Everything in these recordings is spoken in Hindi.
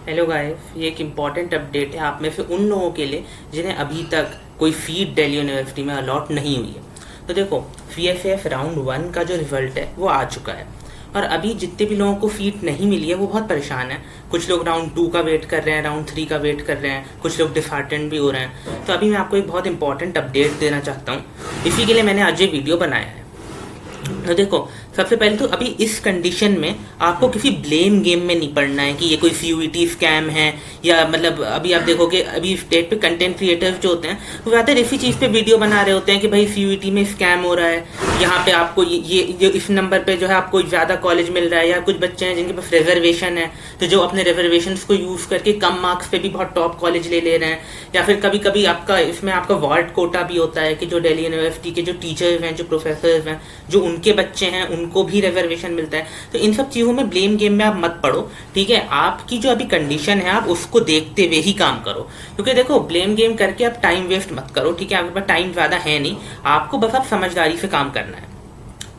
हेलो गाइस, ये एक इम्पॉर्टेंट अपडेट है आप में से उन लोगों के लिए जिन्हें अभी तक कोई फीड दिल्ली यूनिवर्सिटी में अलॉट नहीं हुई है। तो देखो, VFF राउंड 1 का जो रिजल्ट है वो आ चुका है और अभी जितने भी लोगों को फीड नहीं मिली है वो बहुत परेशान है। कुछ लोग राउंड 2 का वेट कर रहे हैं, राउंड 3 का वेट कर रहे हैं, कुछ लोग डिसहार्टेंड भी हो रहे हैं। तो अभी मैं आपको एक बहुत इंपॉर्टेंट अपडेट देना चाहता हूँ, इसी के लिए मैंने आज ये वीडियो बनाया है। तो देखो, सबसे पहले तो अभी इस कंडीशन में आपको किसी ब्लेम गेम में नहीं पड़ना है कि ये कोई CUET स्कैम है, या मतलब अभी आप देखोगे अभी स्टेट पे कंटेंट क्रिएटर्स जो होते हैं वो ज़्यादातर इसी चीज़ पे वीडियो बना रहे होते हैं कि भाई CUET में स्कैम हो रहा है, यहाँ पे आपको ये इस नंबर पे जो है आपको ज़्यादा कॉलेज मिल रहा है, या कुछ बच्चे हैं जिनके पास रिजर्वेशन है तो जो अपने रिजर्वेशन को यूज़ करके कम मार्क्स पे भी बहुत टॉप कॉलेज ले रहे हैं। या फिर कभी कभी आपका इसमें आपका वार्ड कोटा भी होता है कि जो दिल्ली यूनिवर्सिटी के जो टीचर्स हैं, जो प्रोफेसर्स हैं, जो उनके बच्चे हैं उनको भी रिजर्वेशन मिलता है। तो इन सब चीज़ों में ब्लेम गेम में आप मत पड़ो, ठीक है। आपकी जो अभी कंडीशन है आप उसको देखते हुए ही काम करो, क्योंकि देखो ब्लेम गेम करके आप टाइम वेस्ट मत करो, ठीक है। आपके पास टाइम ज़्यादा है नहीं, आपको बस आप समझदारी से काम करना है।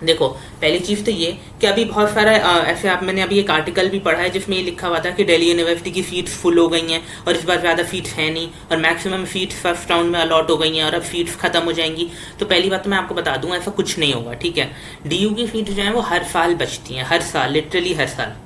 देखो, पहली चीज़ तो ये कि अभी बहुत सारा ऐसे मैंने अभी एक आर्टिकल भी पढ़ा है जिसमें ये लिखा हुआ था कि दिल्ली यूनिवर्सिटी की सीट्स फुल हो गई हैं और इस बार ज़्यादा सीट्स हैं नहीं और मैक्सिमम सीट्स फर्स्ट राउंड में अलॉट हो गई हैं और अब सीट्स खत्म हो जाएंगी। तो पहली बात तो मैं आपको बता दूंगा, ऐसा कुछ नहीं होगा, ठीक है। DU की सीट्स जो हैं वो हर साल बचती हैं, हर साल, लिटरली हर साल।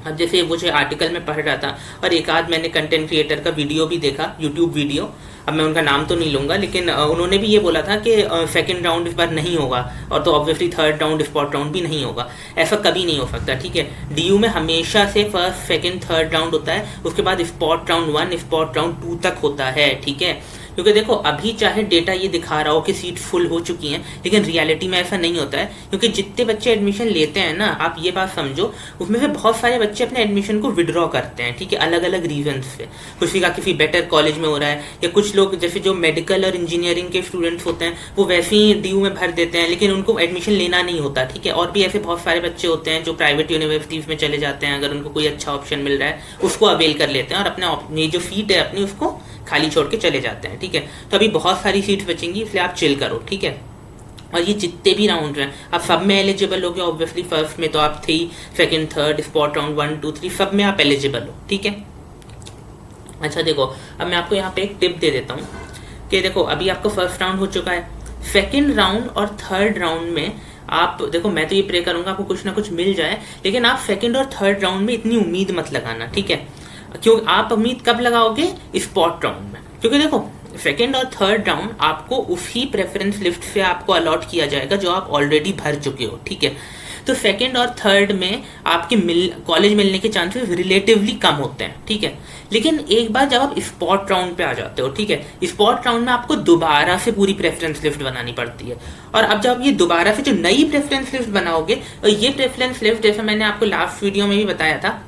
अब जैसे वो जो आर्टिकल में पढ़ रहा था और एक आध मैंने कंटेंट क्रिएटर का वीडियो भी देखा, यूट्यूब वीडियो, अब मैं उनका नाम तो नहीं लूँगा, लेकिन उन्होंने भी ये बोला था कि सेकंड राउंड इस बार नहीं होगा और तो obviously third round spot round भी नहीं होगा। ऐसा कभी नहीं हो सकता, ठीक है। DU में हमेशा से फर्स्ट सेकंड थर्ड राउंड होता है, उसके बाद स्पॉट राउंड 1 स्पॉट राउंड 2 तक होता है, ठीक है। क्योंकि देखो अभी चाहे डेटा ये दिखा रहा हो कि सीट फुल हो चुकी हैं, लेकिन रियलिटी में ऐसा नहीं होता है, क्योंकि जितने बच्चे एडमिशन लेते हैं ना, आप ये बात समझो, उसमें से बहुत सारे बच्चे अपने एडमिशन को विड्रॉ करते हैं, ठीक है, अलग अलग रीजन से। किसी का किसी बेटर कॉलेज में हो रहा है, या कुछ लोग जैसे जो मेडिकल और इंजीनियरिंग के स्टूडेंट्स होते हैं वो वैसे ही DU में भर देते हैं, लेकिन उनको एडमिशन लेना नहीं होता, ठीक है। और भी ऐसे बहुत सारे बच्चे होते हैं जो प्राइवेट यूनिवर्सिटीज़ में चले जाते हैं, अगर उनको कोई अच्छा ऑप्शन मिल रहा है उसको अवेल कर लेते हैं और अपने जो सीट है अपनी उसको खाली छोड़ के चले जाते हैं, ठीक है। तो अभी बहुत सारी सीट्स बचेंगी, इसलिए आप चिल करो, ठीक है। और ये जितने भी राउंड हैं आप सब में एलिजिबल हो गए। ऑब्वियसली फर्स्ट में तो आप 3 सेकंड थर्ड स्पॉट राउंड 1 2 3 सब में आप एलिजिबल हो, ठीक है। अच्छा देखो, अब मैं आपको यहाँ पे एक टिप दे देता हूँ कि देखो अभी आपका फर्स्ट राउंड हो चुका है, सेकेंड राउंड और थर्ड राउंड में आप देखो, मैं तो ये प्रे करूँगा आपको कुछ ना कुछ मिल जाए, लेकिन आप सेकेंड और थर्ड राउंड में इतनी उम्मीद मत लगाना, ठीक है। क्यों आप उम्मीद कब लगाओगे? स्पॉट राउंड में, क्योंकि देखो सेकेंड और थर्ड राउंड आपको उसी प्रेफरेंस लिस्ट से आपको अलॉट किया जाएगा जो आप ऑलरेडी भर चुके हो, ठीक है। तो सेकेंड और थर्ड में आपके कॉलेज मिलने के चांसेस रिलेटिवली कम होते हैं, ठीक है। लेकिन एक बार जब आप स्पॉट राउंड पे आ जाते हो, ठीक है, स्पॉट राउंड में आपको दोबारा से पूरी प्रेफरेंस लिस्ट बनानी पड़ती है। और अब जब ये दोबारा से जो नई प्रेफरेंस लिस्ट बनाओगे, और ये प्रेफरेंस लिस्ट जैसे मैंने आपको लास्ट वीडियो में भी बताया था,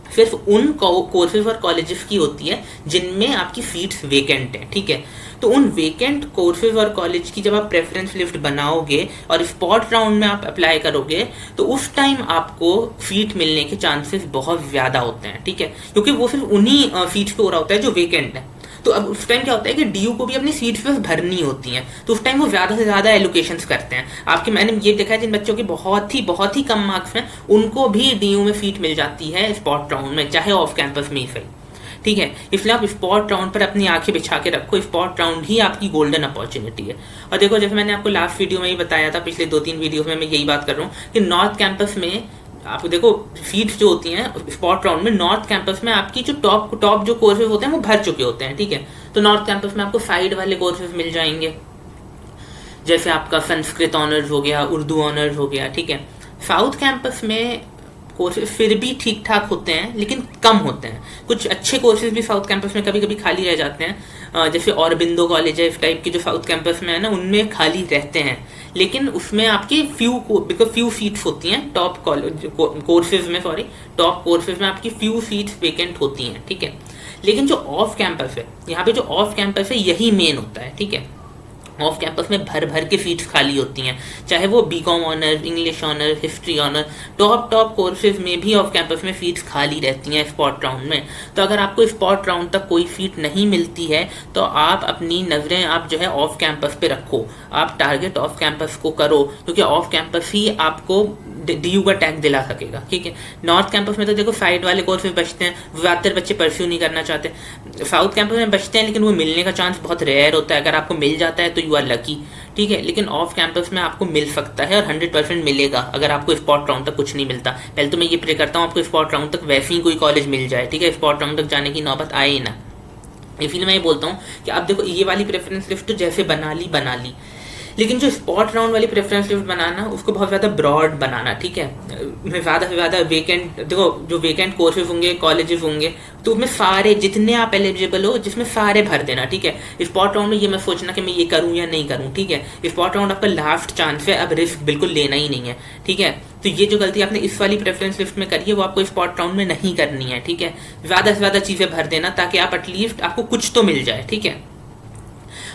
सिर्फ उन कोर्सेज और कॉलेजेस की होती है जिनमें आपकी सीट्स वेकेंट है, ठीक है। तो उन वेकेंट कोर्सेज और कॉलेज की जब आप प्रेफरेंस लिस्ट बनाओगे और स्पॉट राउंड में आप अप्लाई करोगे तो उस टाइम आपको सीट मिलने के चांसेस बहुत ज़्यादा होते हैं, ठीक है, क्योंकि वो सिर्फ उन्हीं सीट्स पे हो रहा होता है जो वेकेंट है। तो अब उस टाइम क्या होता है कि DU को भी अपनी सीट्स बस भरनी होती हैं, तो उस टाइम वो ज़्यादा से ज़्यादा एलोकेशंस करते हैं आपके। मैंने ये देखा है जिन बच्चों के बहुत ही कम मार्क्स हैं उनको भी DU में सीट मिल जाती है स्पॉट राउंड में, चाहे ऑफ कैंपस में ही सही, ठीक है। इसलिए आप स्पॉट राउंड पर अपनी आंखें बिछा के रखो, स्पॉट राउंड ही आपकी गोल्डन अपॉर्चुनिटी है। और देखो, जैसे मैंने आपको लास्ट वीडियो में ही बताया था, पिछले 2-3 वीडियो में मैं यही बात कर रहा हूँ कि नॉर्थ कैंपस में आपको देखो सीट्स जो होती हैं स्पॉट राउंड में, नॉर्थ कैंपस में आपकी जो टॉप जो कोर्सेज होते हैं वो भर चुके होते हैं, ठीक है। तो नॉर्थ कैंपस में आपको साइड वाले कोर्सेज मिल जाएंगे, जैसे आपका संस्कृत ऑनर्स हो गया, उर्दू ऑनर्स हो गया, ठीक है। साउथ कैंपस में कोर्सेज फिर भी ठीक ठाक होते हैं लेकिन कम होते हैं। कुछ अच्छे कोर्सेज भी साउथ कैंपस में कभी कभी खाली रह जाते हैं, जैसे औरबिंदो कॉलेज है, इस टाइप के जो साउथ कैंपस में है ना, उनमें खाली रहते हैं, लेकिन उसमें आपकी फ्यू सीट्स होती हैं टॉप कोर्सेज में, टॉप कोर्सेज में आपकी फ्यू सीट्स वेकेंट होती हैं, ठीक है। लेकिन जो ऑफ कैंपस है, यहाँ पे जो ऑफ कैंपस है यही मेन होता है, ठीक है। ऑफ कैंपस में भर भर के सीट्स खाली होती हैं, चाहे वो BCom honour, English honour, history honour, top courses में भी ऑफ कैंपस में सीट्स खाली रहती हैं स्पॉट राउंड में। तो अगर आपको स्पॉट राउंड तक कोई सीट नहीं मिलती है तो आप अपनी नज़रें आप जो है ऑफ कैंपस पे रखो, आप टारगेट ऑफ कैंपस को करो, क्योंकि ऑफ कैंपस ही आपको DU का टैग दिला सकेगा, ठीक है। नॉर्थ कैंपस में तो देखो साइड वाले कोर्सेज बचते हैं, ज़्यादातर बच्चे परस्यू नहीं करना चाहते। साउथ कैंपस में बचते हैं लेकिन वो मिलने का चांस बहुत रेयर होता है, अगर आपको मिल जाता है तो यू आर लकी, ठीक है। लेकिन ऑफ कैंपस में आपको मिल सकता है और 100% मिलेगा अगर आपको स्पॉट राउंड तक कुछ नहीं मिलता। पहले तो मैं ये प्रे करता हूँ आपको स्पॉट राउंड तक वैसे ही कोई कॉलेज मिल जाए, ठीक है, स्पॉट राउंड तक जाने की नौबत आए ही ना। इसीलिए मैं ये बोलता हूँ कि आप देखो ये वाली प्रेफरेंस लिस्ट तो जैसे बना ली, लेकिन जो स्पॉट राउंड वाली प्रेफरेंस लिस्ट बनाना उसको बहुत ज़्यादा ब्रॉड बनाना, ठीक है। ज़्यादा से ज़्यादा वेकेंट, देखो जो वेकेंट कोर्सेज होंगे, कॉलेजेस होंगे, तो उसमें सारे जितने आप एलिजिबल हो जिसमें सारे भर देना, ठीक है। स्पॉट राउंड में ये मत सोचना कि मैं ये करूँ या नहीं करूँ, ठीक है। स्पॉट राउंड आपका लास्ट चांस है, अब रिस्क बिल्कुल लेना ही नहीं है, ठीक है। तो ये जो गलती आपने इस वाली प्रेफरेंस लिस्ट में करी है वो आपको स्पॉट राउंड में नहीं करनी है, ठीक है। ज़्यादा से ज़्यादा चीज़ें भर देना ताकि आप एटलीस्ट आपको कुछ तो मिल जाए, ठीक है।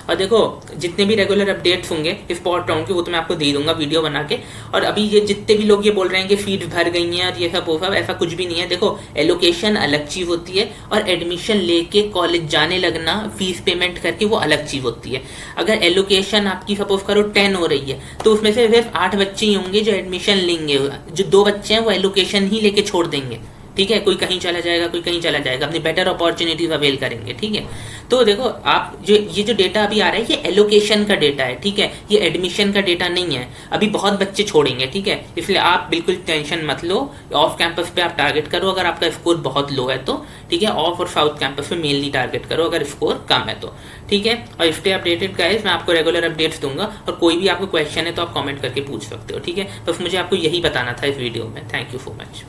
और देखो जितने भी रेगुलर अपडेट्स होंगे स्पॉट राउंड के वो तो मैं आपको दे दूंगा वीडियो बना के। और अभी ये जितने भी लोग ये बोल रहे हैं कि फीस भर गई हैं और ये सब वो सब, ऐसा कुछ भी नहीं है। देखो एलोकेशन अलग चीज़ होती है और एडमिशन लेके कॉलेज जाने लगना, फीस पेमेंट करके, वो अलग चीज़ होती है। अगर एलोकेशन आपकी सपोज करो 10 हो रही है तो उसमें से सिर्फ 8 बच्चे ही होंगे जो एडमिशन लेंगे, जो 2 बच्चे हैं वो एलोकेशन ही लेके छोड़ देंगे, ठीक है। कोई कहीं चला जाएगा, कोई कहीं चला जाएगा, अपनी बेटर अपॉर्चुनिटीज अवेल करेंगे, ठीक है। तो देखो आप जो ये जो डेटा अभी आ रहा है ये एलोकेशन का डेटा है, ठीक है, ये एडमिशन का डेटा नहीं है। अभी बहुत बच्चे छोड़ेंगे, ठीक है, इसलिए आप बिल्कुल टेंशन मत लो। ऑफ कैंपस पे आप टारगेट करो अगर आपका स्कोर बहुत लो है तो, ठीक है। ऑफ और साउथ कैंपस पे मेनली टारगेट करो अगर स्कोर कम है तो, ठीक है। और स्टे अपडेटेड गाइस, मैं आपको रेगुलर अपडेट्स दूंगा और कोई भी आपको क्वेश्चन है तो आप कमेंट करके पूछ सकते हो, ठीक है। बस मुझे आपको यही बताना था इस वीडियो में। Thank you so much.